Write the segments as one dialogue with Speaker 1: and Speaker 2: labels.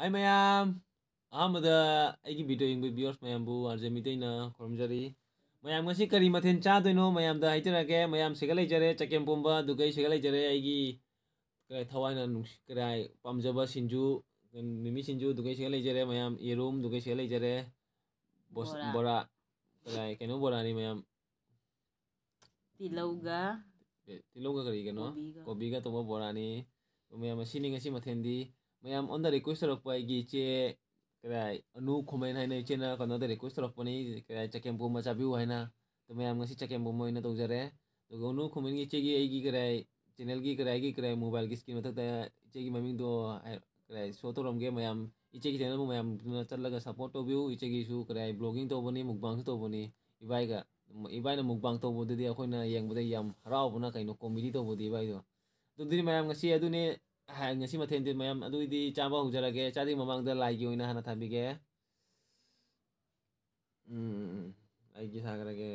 Speaker 1: Hai mayam, Ahmada aigi video yung viewers mayam bu arjamitai na kormjari. Mayam ngasi kari mathen cha doino mayam da haitarake mayam sigalai jare chakem pumba dugai sigalai jare aigi krai thawaina nungs krai pamjaba sinju mimi sinju dugai sigalai jare mayam yerum dugai sigalai jare
Speaker 2: Bora.
Speaker 1: bora krai keno bora ni mayam
Speaker 2: Tilauga.
Speaker 1: Tilauga kari keno
Speaker 2: Kobiga.
Speaker 1: kobiga toma bora ni mayam sini ngasi mathendi mayam on the request rok pa aigi che krai anu khomain haina ichena kono da request rok pani krai chakem pumba chabiu haina to mayam ngasi chakem pumba ina tawjare to anu khomain gi chegi aigi krai channel gi krai mobile gi screen matak ta ichegi maming do krai show to rom ge mayam ichegi channel bu mayam chatlaga support to view ichegi su krai blogging to bani mukbang to bani ibai ga ibai na mukbang to bu di akhoi na yeng bu da yam harau bu na kaino comedy to bu di ibai do to di mayam ngasi adune ngasi mathen di mayam adu di chaba hujarage chadi mamang da lai gi oina hana thabi ge lai gi sagarage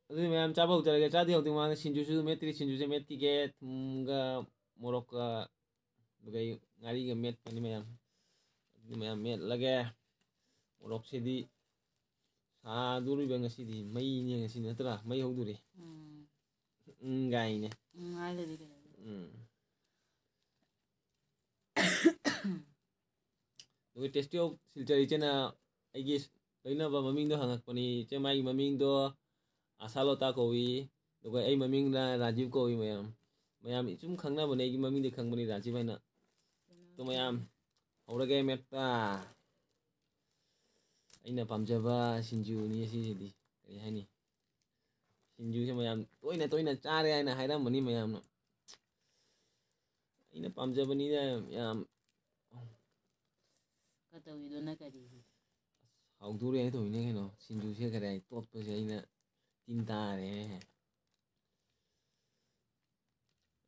Speaker 1: adu mayam chaba hujarage chadi hokti mang sinju su metri sinju se met ki ge thumga morok ka dugai ngari ga met pani mayam mayam met lage morok se di sa duri ba ngasi di mai ni ngasi natra mai hokduri gai ne
Speaker 2: Ai da di kana.
Speaker 1: Dugai testi of silchari chena aigi loina ba maming do hangak pani che mai maming do asalota kowi dugai ai maming na rajiv kowi mayam mayam chum khangna bane aigi maming de khang bani rajiv aina to mayam horage metta aina pamjaba sinju ni si di kari haini sinju se mayam toina chare aina hairam bani mayam no aina pamjaba ni da yam
Speaker 2: Katawido na kari.
Speaker 1: hawdure ai to ine keno sinju se kare ai tot pa se aina tintare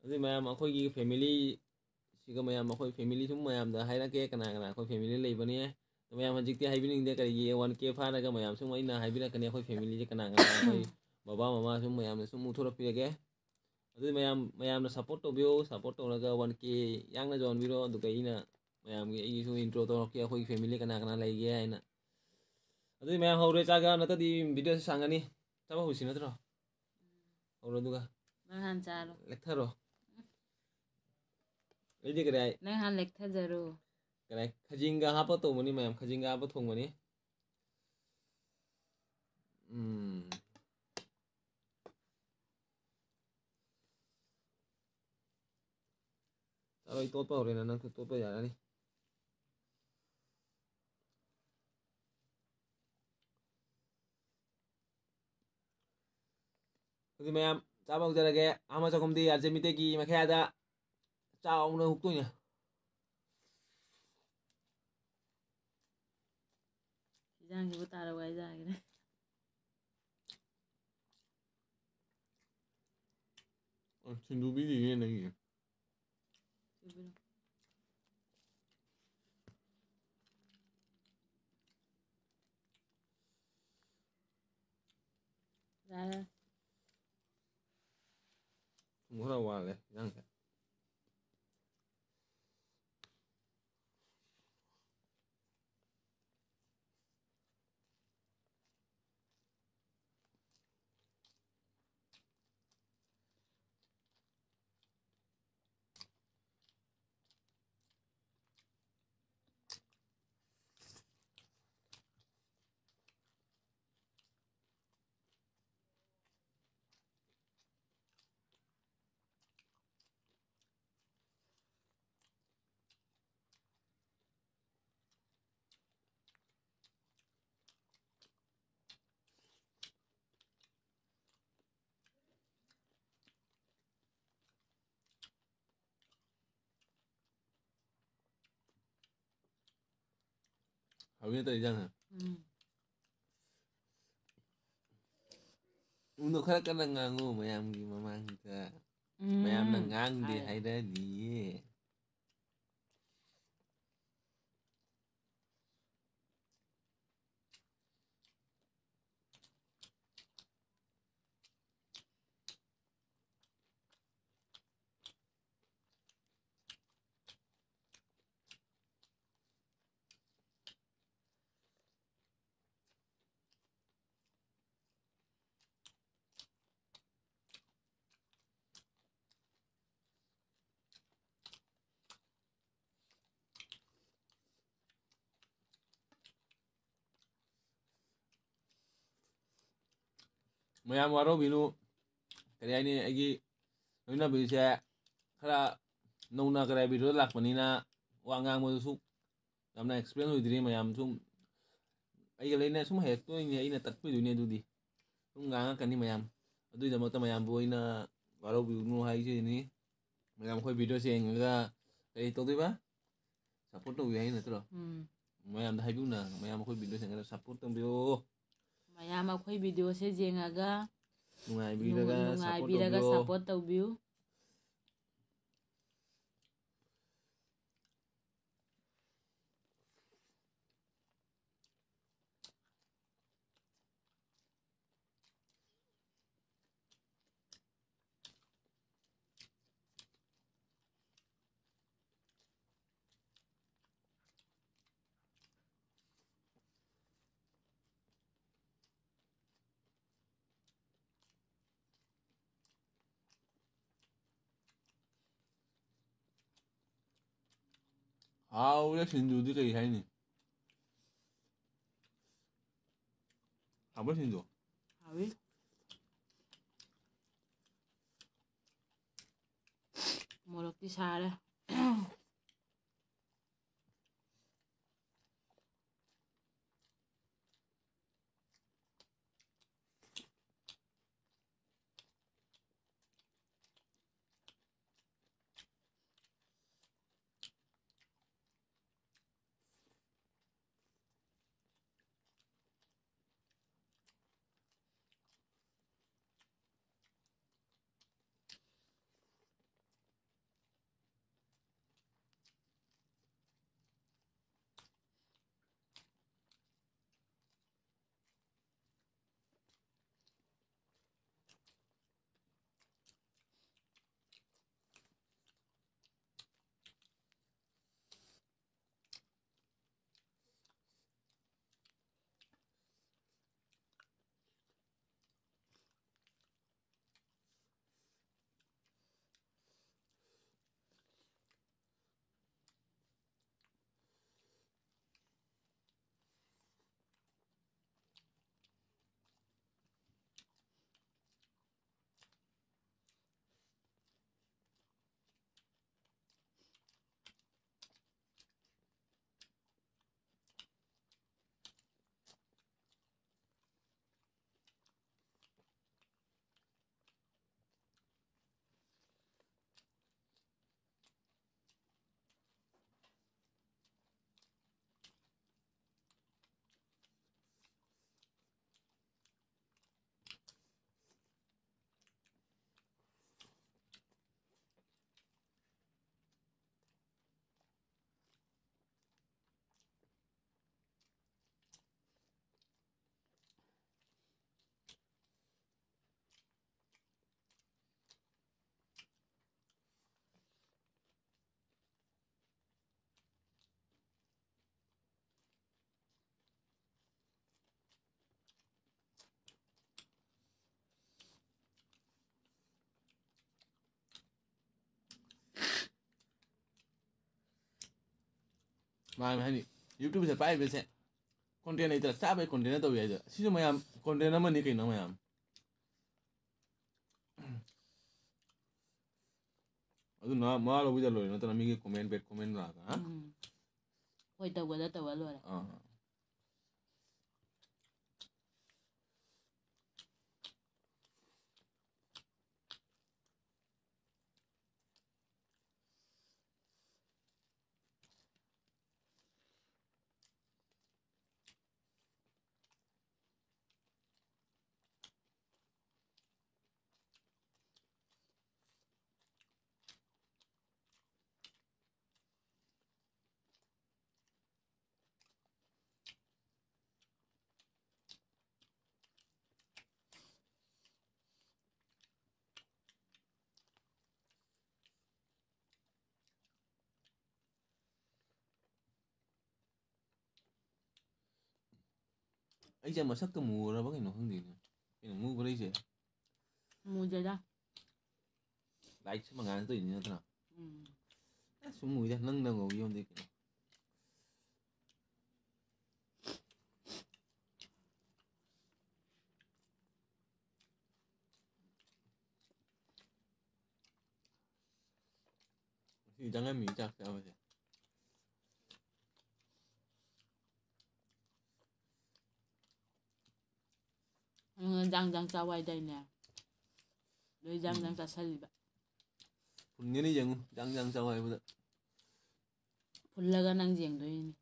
Speaker 1: adu mayam akhoi gi family siga mayam akhoi family sum mayam da hairake kana kana akhoi family leibani to mayam hajikti haibining de kari gi 1k pharaga mayam sum aina haibira kani akhoi family je kana kana akhoi baba mama sum mayam sum uthora pirage adu mayam na support to bio support to raga 1k yang na jon biro du kai na mayam gi igi su intro to ke akhoi family kana kana leige aina adu mayam hawre chaga na ta di video sangani chaba husi na tro hawro duga
Speaker 2: Nang han chalo.
Speaker 1: lektharo Ini kira
Speaker 2: Nang han lekta jaro.
Speaker 1: kira khajinga hapa to muni mayam khajinga hapa thong muni Chalo itu apa orang nana itu apa ya ni Jadi mayam chaba ujar ke ama chakom di arje mite ki makhe ada chao na hukto nya
Speaker 2: Sijang ki butara wai ja gina.
Speaker 1: Sindu bi di ni lagi
Speaker 2: Sibilo. Rara.
Speaker 1: Mura wale yang ka Hawin tadi jangan Untuk khara kana ngangu mayam gi mamang ka mayam na ngang di haida di ꯃꯌꯥꯝ ꯋꯥꯔꯧꯕꯤꯅꯨ ꯀꯔꯤ ꯍꯥꯏꯅꯤ ꯑꯩꯒꯤ ꯂꯣꯏꯅꯕꯤꯁꯦ ꯈꯔ ꯅꯧꯅ ꯀꯔꯤ video ꯂꯥꯛꯄꯅꯤꯅ ꯋꯥ ꯉꯥꯡꯕꯗꯨꯁꯨ ꯌꯥꯝꯅ ꯑꯦꯛꯁꯄꯤꯔꯦꯟꯁ ꯑꯣꯏꯗ꯭ꯔꯤ ꯃꯌꯥꯝ ꯁꯨꯝ ꯑꯩꯒ ꯂꯩꯅ ꯁꯨꯝ ꯍꯩꯔꯛꯇꯣꯏꯅꯤ ꯑꯩꯅ ꯇꯠꯄꯤꯗꯣꯏꯅꯤ ꯑꯗꯨꯗꯤ ꯁꯨꯝ ꯉꯥꯡꯉꯛꯀꯅꯤ ꯃꯌꯥꯝ ꯑꯗꯨꯒꯤꯗꯃꯛꯇ ꯃꯌꯥꯝꯕꯨ ꯑꯩꯅ ꯋꯥꯔꯧꯕꯤꯅꯨ ꯍꯥꯏꯖꯔꯤꯅꯤ ꯃꯌꯥꯝ ꯑꯩꯈꯣꯏ ꯚꯤꯗꯤꯑꯣꯁꯦ ꯌꯦꯡꯉꯒ ꯀꯔꯤ ꯇꯧꯗꯣꯏꯕ ꯁꯞꯄꯣꯔꯠ ꯇꯧꯕꯤꯌꯨ ꯍꯥꯏ ꯅꯠꯇ꯭ꯔꯣ ꯃꯌꯥꯝꯗ ꯍꯥꯏꯕꯤꯌꯨꯅ ꯃꯌꯥꯝ ꯑꯩꯈꯣꯏ ꯚꯤꯗꯤꯑꯣ ꯌꯦꯡꯉꯒ ꯁꯞꯄꯣꯔꯠ ꯇꯧꯕꯤꯌꯨ
Speaker 2: ꯃꯌꯥꯝ ꯑꯩꯈꯣꯏ ꯚꯤꯗꯤꯑꯣꯁꯦ ꯌꯦꯡꯉꯒ
Speaker 1: ꯅꯨꯡꯉꯥꯏꯕꯤꯔꯒ
Speaker 2: ꯅꯨꯡꯉꯥꯏꯕꯤꯔꯒ ꯁꯞꯄꯣꯔꯠ ꯇꯧꯕꯤꯌꯨ
Speaker 1: ꯍꯥꯎꯔꯦ ꯁꯤꯡꯖꯨꯗꯤ ꯀꯔꯤ ꯍꯥꯏꯅꯤ ꯍꯥꯎꯕ꯭ꯔ ꯁꯤꯡꯖꯨ
Speaker 2: ꯍꯥꯎꯋꯤ ꯃꯣꯔꯣꯛꯇꯤ ꯁꯥꯔꯦ
Speaker 1: ꯃꯥꯅ ꯍꯥꯏꯅꯤ ꯌꯨꯇ꯭ꯌꯨꯕꯁꯦ ꯄꯥꯏꯕꯁꯦ ꯀꯣꯟꯇꯦꯟ ꯂꯩꯇ꯭ꯔꯥ ꯆꯥꯕꯩ ꯀꯣꯟꯇꯦꯟ ꯇꯧꯋꯤ ꯍꯥꯏꯗꯣ ꯁꯤꯁꯨ ꯃꯌꯥꯝ ꯀꯣꯟꯇꯦꯟ ꯑꯃꯅꯤ ꯀꯩꯅꯣ ꯃꯌꯥꯝ ꯑꯗꯨꯅ ꯃꯥ ꯂꯧꯕꯤꯗ ꯂꯣꯏꯔꯦ ꯅꯠꯇꯅ ꯃꯤꯒꯤ ꯀꯣꯃꯦꯟ ꯕꯦꯛ ꯀꯣꯃꯦꯟ ꯂꯥꯛꯑꯒ
Speaker 2: ꯍꯣꯏ ꯇꯧꯒꯗ ꯇꯧꯔ ꯂꯣꯏꯔꯦ
Speaker 1: ꯑꯩꯁꯦ ꯃꯁꯛꯇ ꯃꯨꯔꯕ ꯀꯩꯅꯣ ꯈꯪꯗꯦꯅꯦ ꯀꯩꯅꯣ ꯃꯨꯕ꯭ꯔꯥ ꯑꯩꯁꯦ
Speaker 2: ꯃꯨꯗꯦꯗ
Speaker 1: ꯂꯥꯏꯠꯁꯦ ꯃꯉꯥꯜ ꯇꯧꯔꯤꯅꯤ ꯅꯠꯇ꯭ꯔꯥ ꯁꯨꯝ ꯃꯨꯏꯗ ꯅꯪꯅ ꯉꯧꯒꯤꯕꯗꯤ ꯀꯩꯅꯣ 이 장갑이 짝 잡으세요.
Speaker 2: 장장 짜와이다이네. 너희 장장 짜 살리바.
Speaker 1: 분연히 장장 짜와이보다.
Speaker 2: 불러가 낭지행도이니.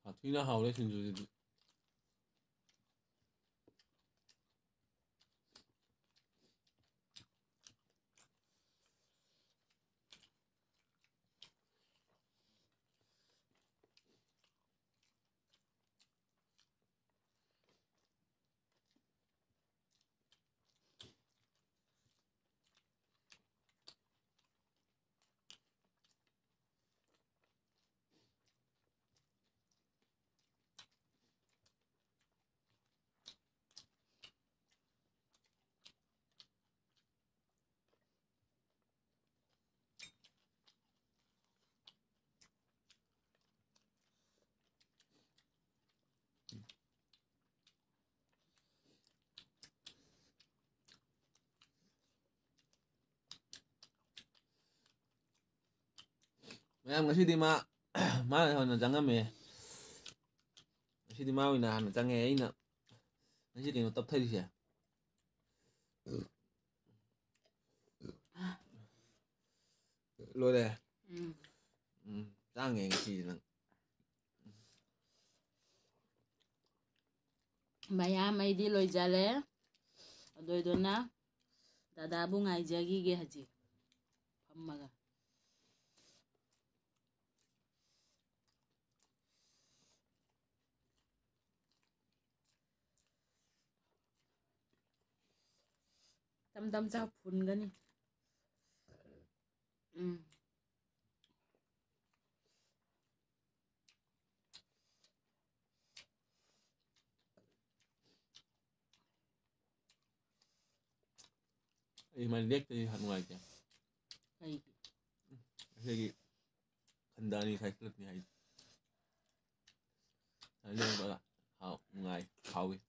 Speaker 1: 아, 뒤나 하오래 진주지. Em ngasi di ma ma hồi 장갑 mẹ ngasi di ma ina hana 장에 ina ngasi di tập thay đi rồi đây 장에 ngasi nang
Speaker 2: Mayam aidi loijale. Adoidona. Dadabu ngaijagi ge haji. Pammaga. Tam cha phun gani.
Speaker 1: 이만 렉트 하는 거 알지?
Speaker 2: Kaigi.
Speaker 1: 여기 간단히 잘 클럽이 하이. 알려는 거가 하오 ngay 하오이.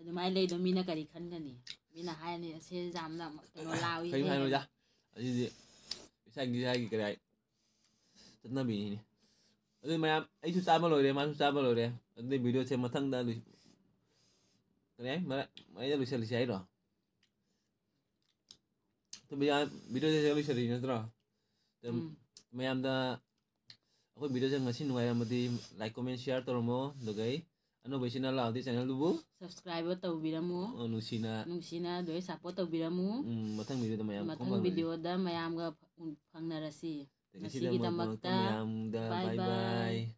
Speaker 2: Adumai lei do mina kari khan gani. Mina hai ni se jam na kano lawi.
Speaker 1: Khay hai rồi 아니 이제 사기 그래. 듣나 비니. 어디 뭐 아이수 싸버 rồi mà 싸버 rồi. 근데 비디오 제 마탕 다 그래 mà mấy đứa lười xài rồi. Thì bây giờ video sẽ lười xài nữa rồi. Mấy em đã aku video sẽ ngasih nuai em đi like comment share toro mo dogai. Ano ba sina lao di channel dubu?
Speaker 2: Subscribe tau biramu. Nungsina doi support tau biramu.
Speaker 1: Mathang video mayam.
Speaker 2: Mathang video da mayam ga phangnarasi.
Speaker 1: Ngasi damakta bye bye.